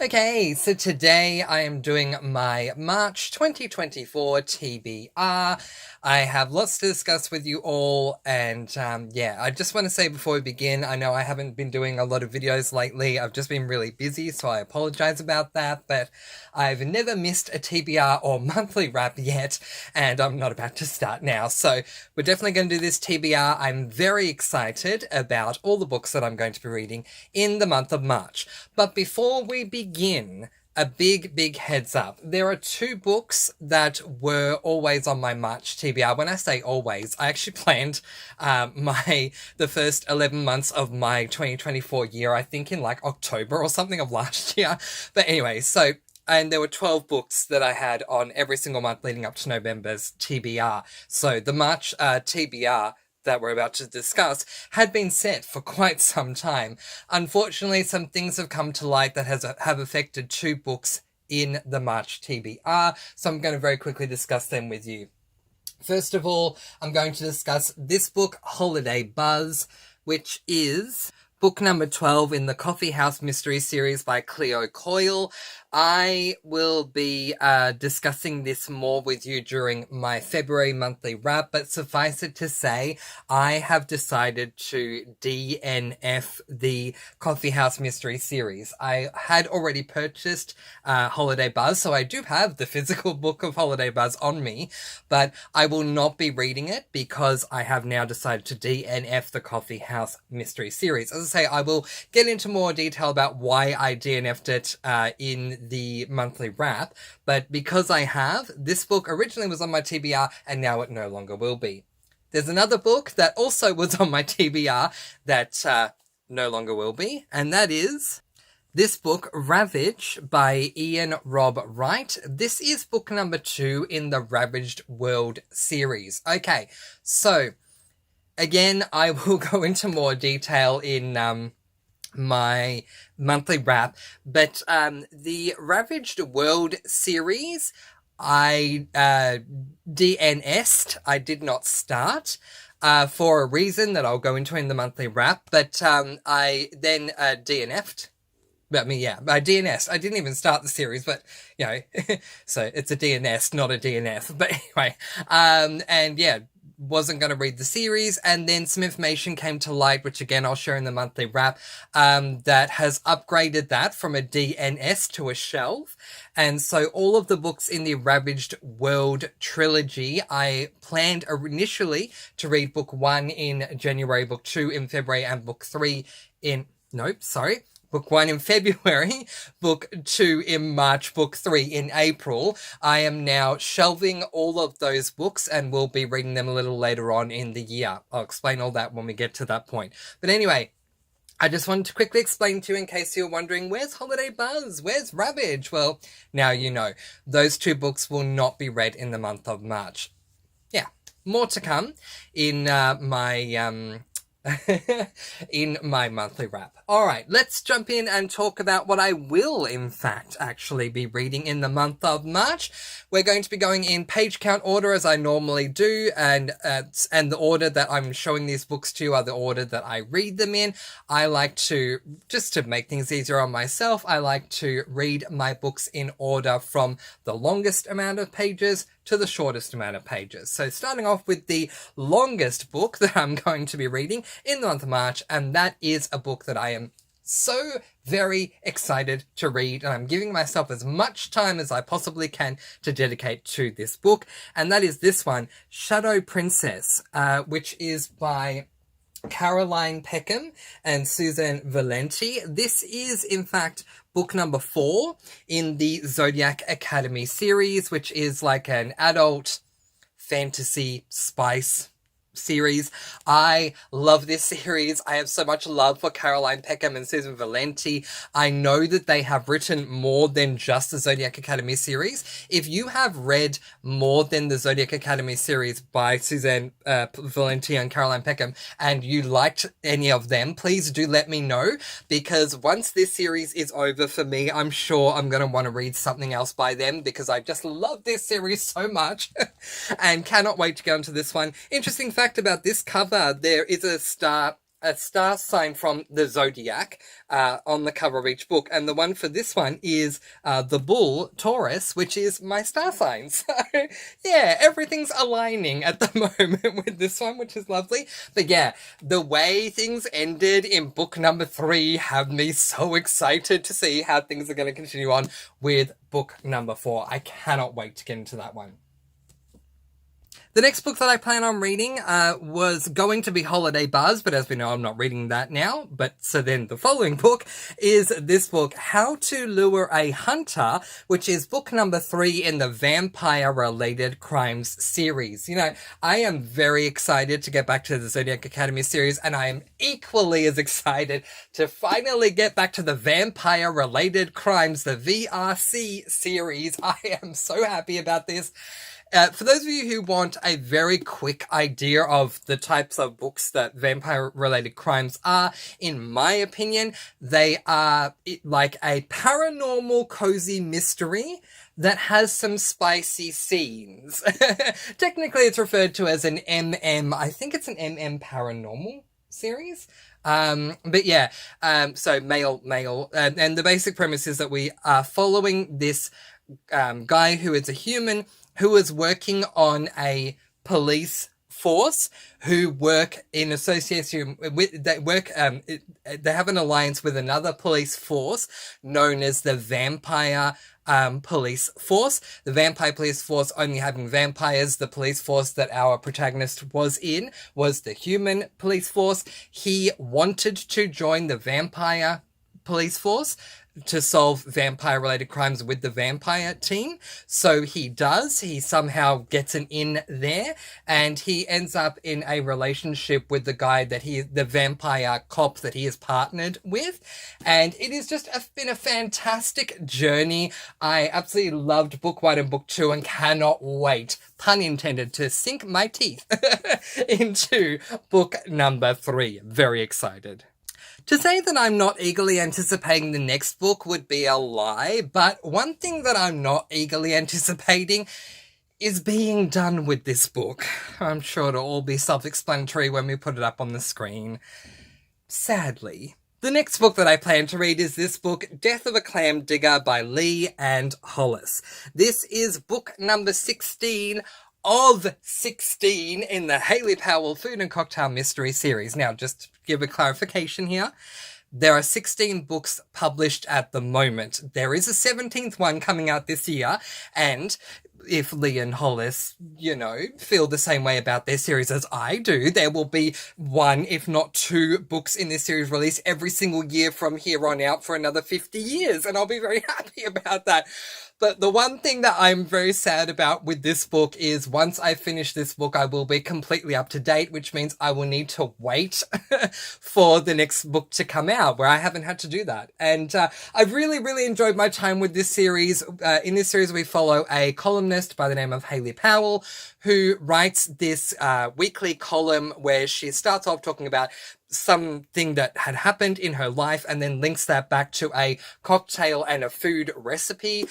Okay, so today I am doing my March 2024 TBR. I have lots to discuss with you all, and yeah, I just want to say before we begin, I know I haven't been doing a lot of videos lately. I've just been really busy, so I apologize about that, but I've never missed a TBR or monthly wrap yet, and I'm not about to start now. So we're definitely going to do this TBR. I'm very excited about all the books that I'm going to be reading in the month of March. But before we begin, a big heads up. There are two books that were always on my March TBR. When I say always, I actually planned the first 11 months of my 2024 year, I think in like October or something of last year. But anyway, and there were 12 books that I had on every single month leading up to November's TBR. So the March TBR that we're about to discuss had been set for quite some time. Unfortunately, some things have come to light that have affected two books in the March TBR, so I'm going to very quickly discuss them with you. First of all, I'm going to discuss this book, Holiday Buzz, which is book number 12 in the Coffee House Mystery Series by Cleo Coyle. I will be discussing this more with you during my February monthly wrap, but suffice it to say, I have decided to DNF the Coffee House Mystery Series. I had already purchased Holiday Buzz, so I do have the physical book of Holiday Buzz on me, but I will not be reading it because I have now decided to DNF the Coffee House Mystery Series. As I say, I will get into more detail about why I DNF'd it in the monthly wrap, but because I have, this book originally was on my TBR and now it no longer will be. There's another book that also was on my TBR that no longer will be, and that is this book, Ravage by Ian Rob Wright. This is book number 2 in the Ravaged World series. Okay, so again, I will go into more detail in my monthly wrap, but the Ravaged World series, I DNS'd, I did not start, for a reason that I'll go into in the monthly wrap, but I then DNF'd. I mean, yeah, I DNS. I didn't even start the series, but, you know, so it's a DNS, not a DNF. But anyway, and yeah, wasn't going to read the series, and then some information came to light, which again I'll share in the monthly wrap, that has upgraded that from a DNS to a shelf. And so all of the books in the Ravaged World trilogy, I planned initially to read book 1 in January, book 2 in February, and book 3 in... Nope, sorry. Book 1 in February, book 2 in March, book 3 in April. I am now shelving all of those books and will be reading them a little later on in the year. I'll explain all that when we get to that point. But anyway, I just wanted to quickly explain to you in case you're wondering, where's Holiday Buzz? Where's Ravage? Well, now you know. Those two books will not be read in the month of March. Yeah, more to come in in my monthly wrap. Alright, let's jump in and talk about what I will, in fact, actually be reading in the month of March. We're going to be going in page count order as I normally do, and the order that I'm showing these books to are the order that I read them in. I like to, just to make things easier on myself, I like to read my books in order from the longest amount of pages to the shortest amount of pages. So starting off with the longest book that I'm going to be reading in the month of March, and that is a book that I am so very excited to read, and I'm giving myself as much time as I possibly can to dedicate to this book, and that is this one, Shadow Princess, which is by Caroline Peckham and Susan Valenti. This is, in fact, book number 4 in the Zodiac Academy series, which is like an adult fantasy spice series. I love this series. I have so much love for Caroline Peckham and Susan Valenti. I know that they have written more than just the Zodiac Academy series. If you have read more than the Zodiac Academy series by Susan Valenti and Caroline Peckham, and you liked any of them, please do let me know, because once this series is over for me, I'm sure I'm going to want to read something else by them, because I just love this series so much and cannot wait to get onto this one. Interesting fact about this cover, there is a star a star sign from the zodiac on the cover of each book, and the one for this one is the bull Taurus, which is my star sign. So yeah, everything's aligning at the moment with this one, which is lovely. But yeah, the way things ended in book number 3 have me so excited to see how things are going to continue on with book number 4. I cannot wait to get into that one. The next book that I plan on reading was going to be Holiday Buzz, but as we know, I'm not reading that now. But so then the following book is this book, How to Lure a Hunter, which is book number 3 in the vampire-related crimes series. You know, I am very excited to get back to the Zodiac Academy series, and I am equally as excited to finally get back to the vampire-related crimes, the VRC series. I am so happy about this. For those of you who want a very quick idea of the types of books that vampire-related crimes are, in my opinion, they are like a paranormal cozy mystery that has some spicy scenes. Technically, it's referred to as an I think it's an paranormal series. But yeah, so male, and the basic premise is that we are following this guy who is a human who is working on a police force who work in association with, they have an alliance with another police force known as the Vampire Police Force. The Vampire Police Force only having vampires. The police force that our protagonist was in was the human police force. He wanted to join the Vampire Police Force to solve vampire-related crimes with the vampire team. So he does. He somehow gets an in there, and he ends up in a relationship with the guy that the vampire cop that he is partnered with. And it is just been a fantastic journey. I absolutely loved book 1 and book 2 and cannot wait, pun intended, to sink my teeth into book number 3. Very excited. To say that I'm not eagerly anticipating the next book would be a lie, but one thing that I'm not eagerly anticipating is being done with this book. I'm sure it'll all be self-explanatory when we put it up on the screen. Sadly. The next book that I plan to read is this book, Death of a Clam Digger by Lee and Hollis. This is book number 16 of 16 in the Hayley Powell Food and Cocktail Mystery series. Now, just to give a clarification here, there are 16 books published at the moment. There is a 17th one coming out this year, and if Lee and Hollis, you know, feel the same way about their series as I do, there will be 1, if not 2 books in this series released every single year from here on out for another 50 years, and I'll be very happy about that. But the one thing that I'm very sad about with this book is once I finish this book, I will be completely up to date, which means I will need to wait for the next book to come out, where I haven't had to do that. And I've really, really enjoyed my time with this series. In this series, we follow a columnist by the name of Hayley Powell, who writes this weekly column where she starts off talking about something that had happened in her life and then links that back to a cocktail and a food recipe.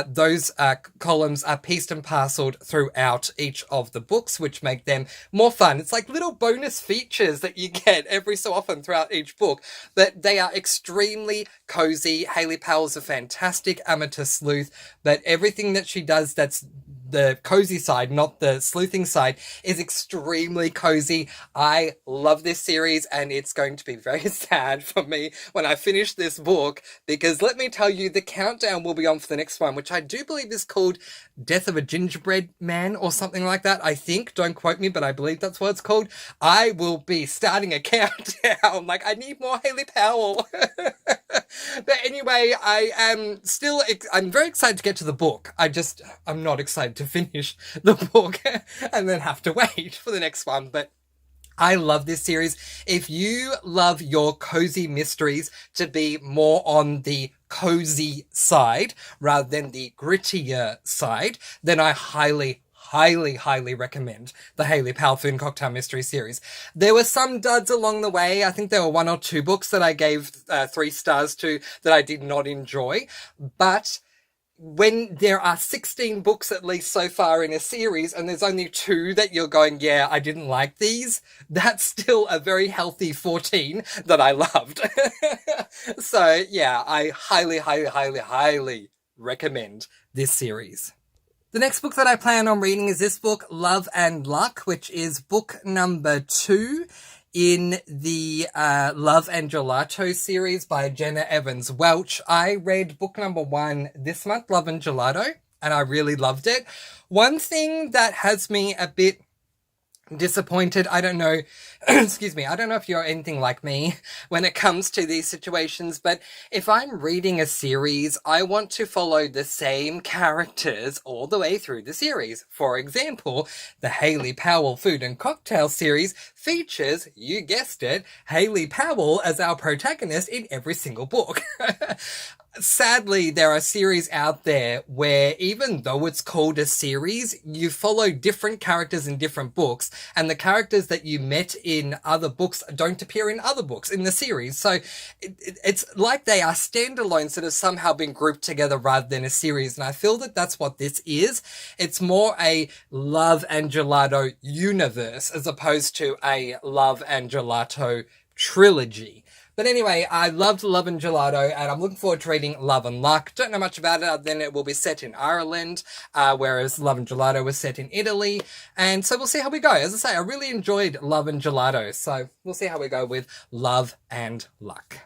Those columns are pieced and parceled throughout each of the books, which make them more fun. It's like little bonus features that you get every so often throughout each book, but they are extremely cozy. Hayley Powell's a fantastic amateur sleuth, but everything that she does that's the cozy side, not the sleuthing side, is extremely cozy. I love this series, and it's going to be very sad for me when I finish this book, because let me tell you, the countdown will be on for the next one, which I do believe is called Death of a Gingerbread Man or something like that. I think, don't quote me, but I believe that's what it's called. I will be starting a countdown. Like, I need more Hayley Powell. But anyway, I'm very excited to get to the book. I'm not excited to finish the book and then have to wait for the next one. But I love this series. If you love your cozy mysteries to be more on the cozy side rather than the grittier side, then I highly recommend the Hayley Powell Food and Cocktail Mystery series. There were some duds along the way. I think there were 1 or 2 books that I gave 3 stars to that I did not enjoy. But when there are 16 books at least so far in a series and there's only 2 that you're going, yeah, I didn't like these, that's still a very healthy 14 that I loved. So yeah, I highly, highly, highly, highly recommend this series. The next book that I plan on reading is this book, Love and Luck, which is book number 2 in the Love and Gelato series by Jenna Evans Welch. I read book number 1 this month, Love and Gelato, and I really loved it. One thing that has me a bit disappointed, I don't know, excuse me, I don't know if you're anything like me when it comes to these situations, but if I'm reading a series, I want to follow the same characters all the way through the series. For example, the Hayley Powell Food and Cocktail series features, you guessed it, Hayley Powell as our protagonist in every single book. Sadly, there are series out there where even though it's called a series, you follow different characters in different books, and the characters that you met in other books don't appear in other books in the series. So it's like they are standalones that have somehow been grouped together rather than a series, and I feel that that's what this is. It's more a Love and Gelato universe as opposed to a Love and Gelato trilogy. But anyway, I loved Love and Gelato, and I'm looking forward to reading Love and Luck. Don't know much about it other than it will be set in Ireland, whereas Love and Gelato was set in Italy. And so we'll see how we go. As I say, I really enjoyed Love and Gelato, so we'll see how we go with Love and Luck.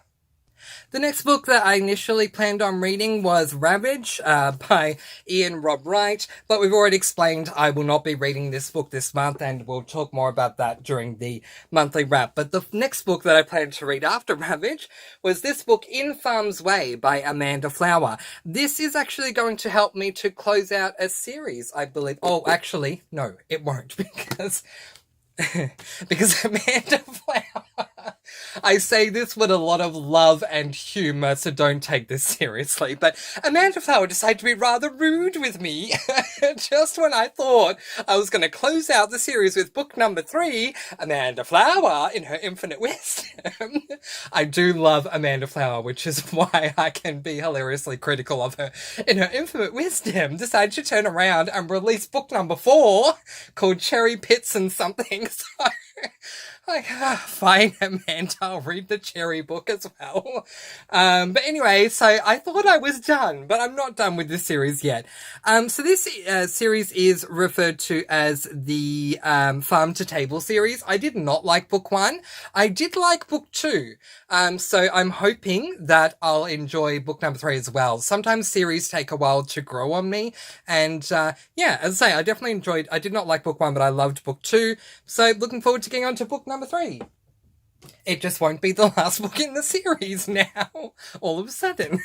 The next book that I initially planned on reading was Ravage by Ian Rob Wright, but we've already explained I will not be reading this book this month, and we'll talk more about that during the monthly wrap. But the next book that I planned to read after Ravage was this book, In Farm's Way by Amanda Flower. This is actually going to help me to close out a series, I believe. Oh, actually, no, it won't, because Amanda Flower, I say this with a lot of love and humour, so don't take this seriously, but Amanda Flower decided to be rather rude with me just when I thought I was going to close out the series with book number 3, Amanda Flower in her infinite wisdom. I do love Amanda Flower, which is why I can be hilariously critical of her. In her infinite wisdom, decided to turn around and release book number 4 called Cherry Pits and something. So, fine, Amanda, I'll read the Cherry book as well. But anyway, so I thought I was done, but I'm not done with this series yet. So this series is referred to as the Farm to Table series. I did not like book 1. I did like book 2. So I'm hoping that I'll enjoy book number 3 as well. Sometimes series take a while to grow on me. And yeah, as I say, I definitely enjoyed, I did not like book 1, but I loved book 2. So looking forward to getting on to book number 3. It just won't be the last book in the series now, all of a sudden.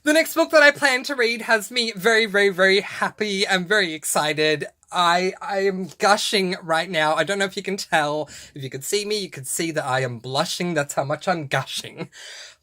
The next book that I plan to read has me very, very, very happy and very excited. I am gushing right now. I don't know if you can tell. If you could see me, you could see that I am blushing. That's how much I'm gushing.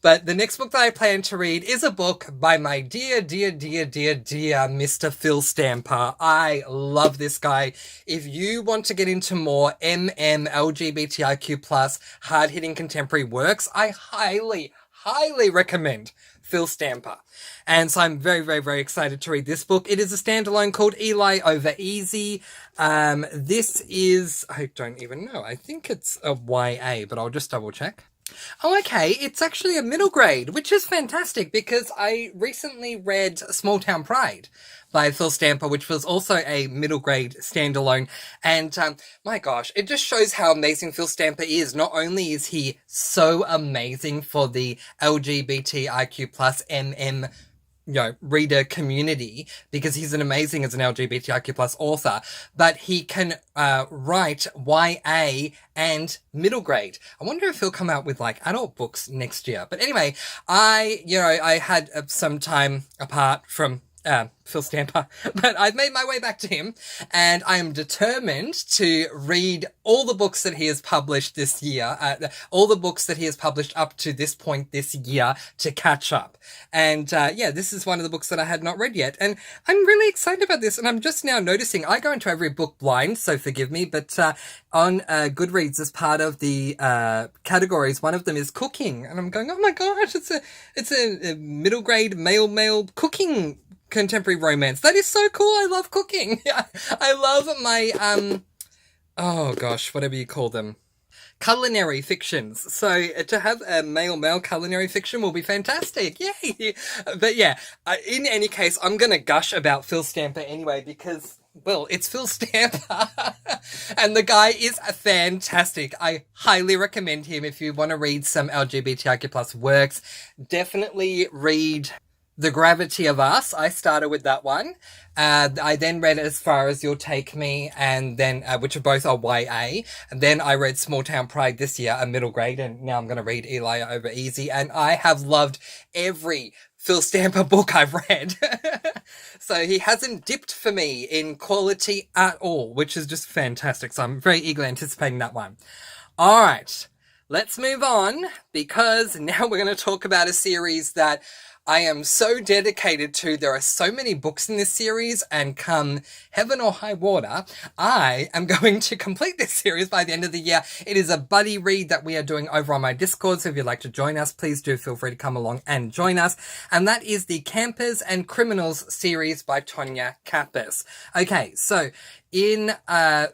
But the next book that I plan to read is a book by my dear, dear, dear, dear, dear Mr. Phil Stamper. I love this guy. If you want to get into more LGBTIQ+, hard-hitting contemporary works, I highly, highly recommend Phil Stamper. And so I'm very, very, very excited to read this book. It is a standalone called Eli Over Easy. This is, I don't even know. I think it's a YA, but I'll just double check. Oh, okay. It's actually a middle grade, which is fantastic because I recently read Small Town Pride by Phil Stamper, which was also a middle grade standalone. And my gosh, it just shows how amazing Phil Stamper is. Not only is he so amazing for the LGBTIQ+MM reader community, because he's an amazing as an LGBTIQ+ author, but he can write YA and middle grade. I wonder if he'll come out with like adult books next year. But anyway, I had some time apart from Phil Stamper, but I've made my way back to him, and I am determined to read all the books that he has published this year, all the books that he has published up to this point this year to catch up. And yeah, this is one of the books that I had not read yet, and I'm really excited about this, and I'm just now noticing I go into every book blind, so forgive me, but on Goodreads, as part of the categories, one of them is cooking, and I'm going, oh my gosh, it's a middle grade male cooking contemporary romance. That is so cool. I love cooking. I love my oh gosh, whatever you call them, culinary fictions. So to have a male culinary fiction will be fantastic. Yay! But yeah, in any case, I'm gonna gush about Phil Stamper anyway because, well, it's Phil Stamper. And the guy is fantastic. I highly recommend him if you want to read some LGBTIQ plus works. Definitely read The Gravity of Us. I started with that one. I then read As Far As You'll Take Me, and then, which are both are YA. And then I read Small Town Pride this year, a middle grade, and now I'm going to read Eli Over Easy. And I have loved every Phil Stamper book I've read. So he hasn't dipped for me in quality at all, which is just fantastic. So I'm very eagerly anticipating that one. All right, let's move on, because now we're going to talk about a series that I am so dedicated to. There are so many books in this series, and come heaven or high water, I am going to complete this series by the end of the year. It is a buddy read that we are doing over on my Discord, so if you'd like to join us, please do feel free to come along and join us. And that is the Campers and Criminals series by Tonya Kappas. Okay, so in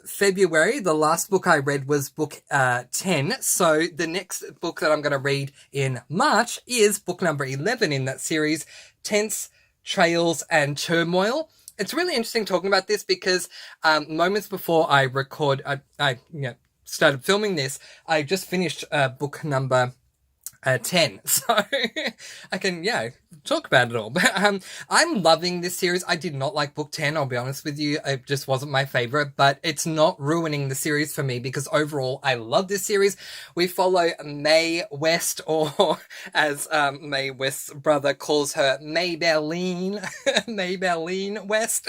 February, the last book I read was book 10. So the next book that I'm going to read in March is book number 11 in that series, Tense, Trails and Turmoil. It's really interesting talking about this because moments before I started filming this, I just finished book number 10. So I can, talk about it all. But I'm loving this series. I did not like book 10, I'll be honest with you. It just wasn't my favorite, but it's not ruining the series for me because overall I love this series. We follow Mae West, or as Mae West's brother calls her, Maybelline, Maybelline West,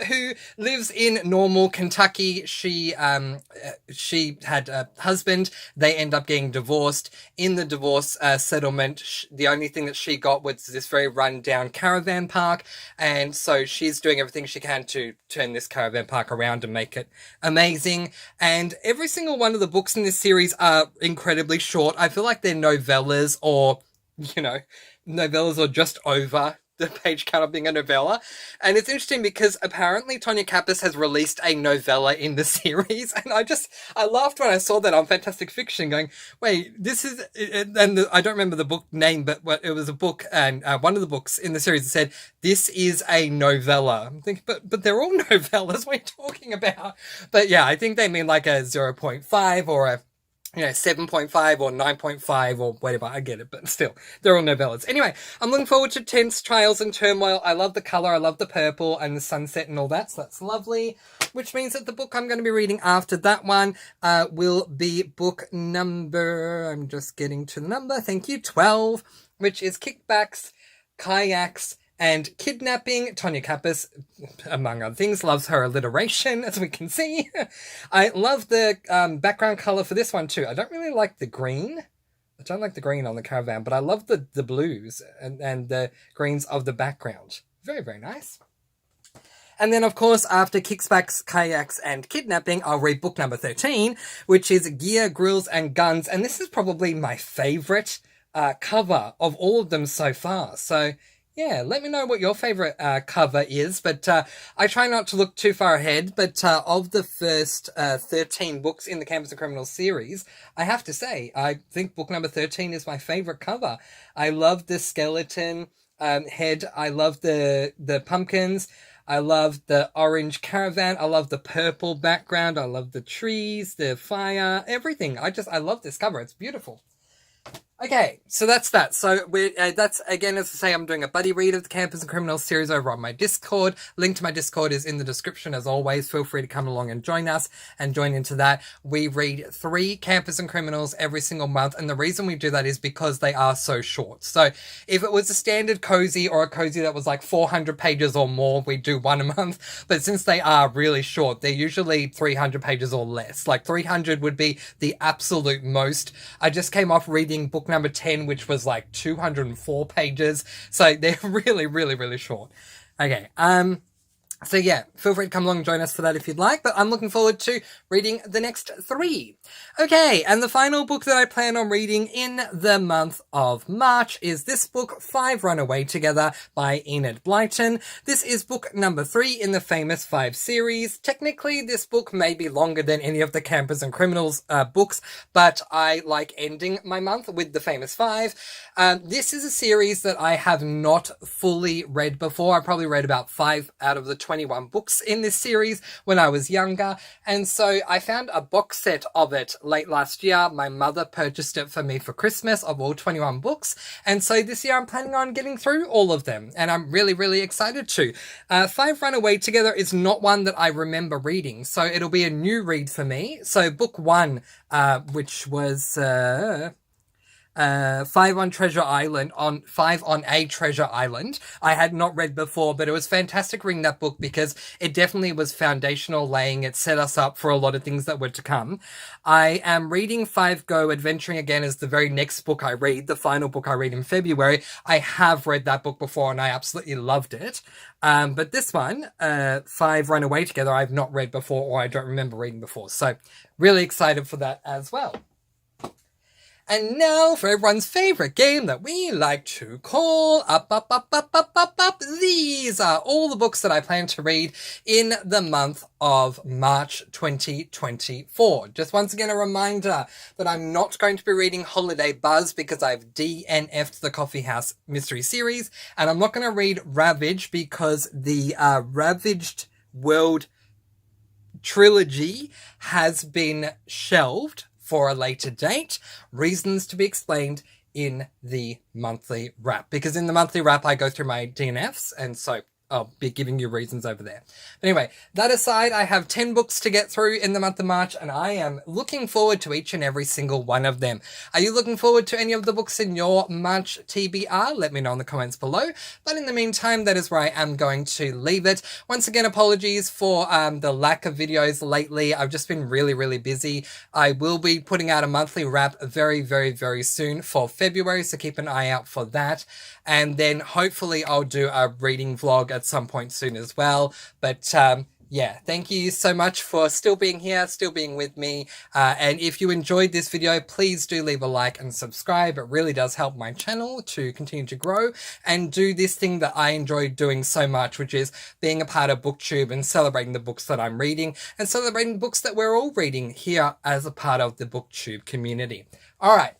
who lives in Normal, Kentucky. She had a husband. They end up getting divorced. In the divorce settlement, the only thing that she got was this very run-down caravan park, and so she's doing everything she can to turn this caravan park around and make it amazing. And every single one of the books in this series are incredibly short. I feel like they're novellas or just over the page count of being a novella. And it's interesting because apparently Tonya Kappas has released a novella in the series, and I laughed when I saw that on Fantastic Fiction going, wait, this is, and I don't remember the book name, but it was a book, and one of the books in the series said, this is a novella. I'm thinking, but they're all novellas, what are you talking about? But yeah, I think they mean like a 0.5 or a 7.5 or 9.5 or whatever. I get it, but still, they're all novellas. Anyway, I'm looking forward to Tense, Trials and Turmoil. I love the colour, I love the purple and the sunset and all that, so that's lovely. Which means that the book I'm going to be reading after that one will be book number, I'm just getting to the number, thank you, 12, which is Kickbacks, Kayaks, and Kidnapping. Tonya Kappas, among other things, loves her alliteration, as we can see. I love the background colour for this one too. I don't really like the green. I don't like the green on the caravan, but I love the blues and the greens of the background. Very, very nice. And then, of course, after Kickbacks, Kayaks, and Kidnapping, I'll read book number 13, which is Gear, Grills, and Guns. And this is probably my favourite cover of all of them so far. So yeah, let me know what your favourite cover is, but I try not to look too far ahead, but of the first 13 books in the Campers and Criminals series, I have to say, I think book number 13 is my favourite cover. I love the skeleton head, I love the pumpkins, I love the orange caravan, I love the purple background, I love the trees, the fire, everything. I love this cover, it's beautiful. Okay, so that's that. So that's, again, as I say, I'm doing a buddy read of the Campers and Criminals series over on my Discord. Link to my Discord is in the description as always. Feel free to come along and join us and join into that. We read 3 Campers and Criminals every single month, and the reason we do that is because they are so short. So if it was a standard cozy or a cozy that was like 400 pages or more, we do one a month. But since they are really short, they're usually 300 pages or less. Like 300 would be the absolute most. I just came off reading book number 10, which was like 204 pages. So they're really, really, really short. Okay. So yeah, feel free to come along and join us for that if you'd like, but I'm looking forward to reading the next 3. Okay, and the final book that I plan on reading in the month of March is this book, 5 Run Away Together by Enid Blyton. This is book number 3 in the Famous 5 series. Technically, this book may be longer than any of the Campers and Criminals books, but I like ending my month with the Famous 5. This is a series that I have not fully read before. I probably read about 5 out of the 21 books in this series when I was younger, and so I found a box set of it late last year. My mother purchased it for me for Christmas of all 21 books, and so this year I'm planning on getting through all of them, and I'm really, really excited to. 5 Run Away Together is not one that I remember reading, so it'll be a new read for me. So book 1, which was 5 on Treasure Island, on 5 on a Treasure Island, I had not read before, but it was fantastic reading that book because it definitely was foundational laying. It set us up for a lot of things that were to come. I am reading 5 Go Adventuring Again as the very next book I read, the final book I read in February. I have read that book before and I absolutely loved it. But this one, 5 Run Away Together, I've not read before or I don't remember reading before. So really excited for that as well. And now for everyone's favourite game that we like to call Up. These are all the books that I plan to read in the month of March 2024. Just once again a reminder that I'm not going to be reading Holiday Buzz because I've DNF'd the Coffee House mystery series, and I'm not going to read Ravage because the Ravaged World trilogy has been shelved for a later date. Reasons to be explained in the monthly wrap, because in the monthly wrap I go through my DNFs, and so I'll be giving you reasons over there. But anyway, that aside, I have 10 books to get through in the month of March, and I am looking forward to each and every single one of them. Are you looking forward to any of the books in your March TBR? Let me know in the comments below. But in the meantime, that is where I am going to leave it. Once again, apologies for the lack of videos lately. I've just been really, really busy. I will be putting out a monthly wrap very, very, very soon for February, so keep an eye out for that. And then hopefully I'll do a reading vlog at some point soon as well. But yeah, thank you so much for still being here, still being with me. And if you enjoyed this video, please do leave a like and subscribe. It really does help my channel to continue to grow and do this thing that I enjoy doing so much, which is being a part of BookTube and celebrating the books that I'm reading and celebrating books that we're all reading here as a part of the BookTube community. All right.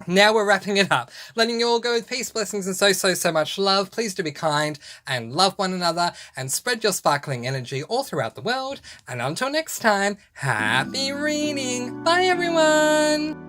Now we're wrapping it up, letting you all go with peace, blessings, and so much love. Please do be kind and love one another and spread your sparkling energy all throughout the world. And until next time, happy reading. Bye, everyone.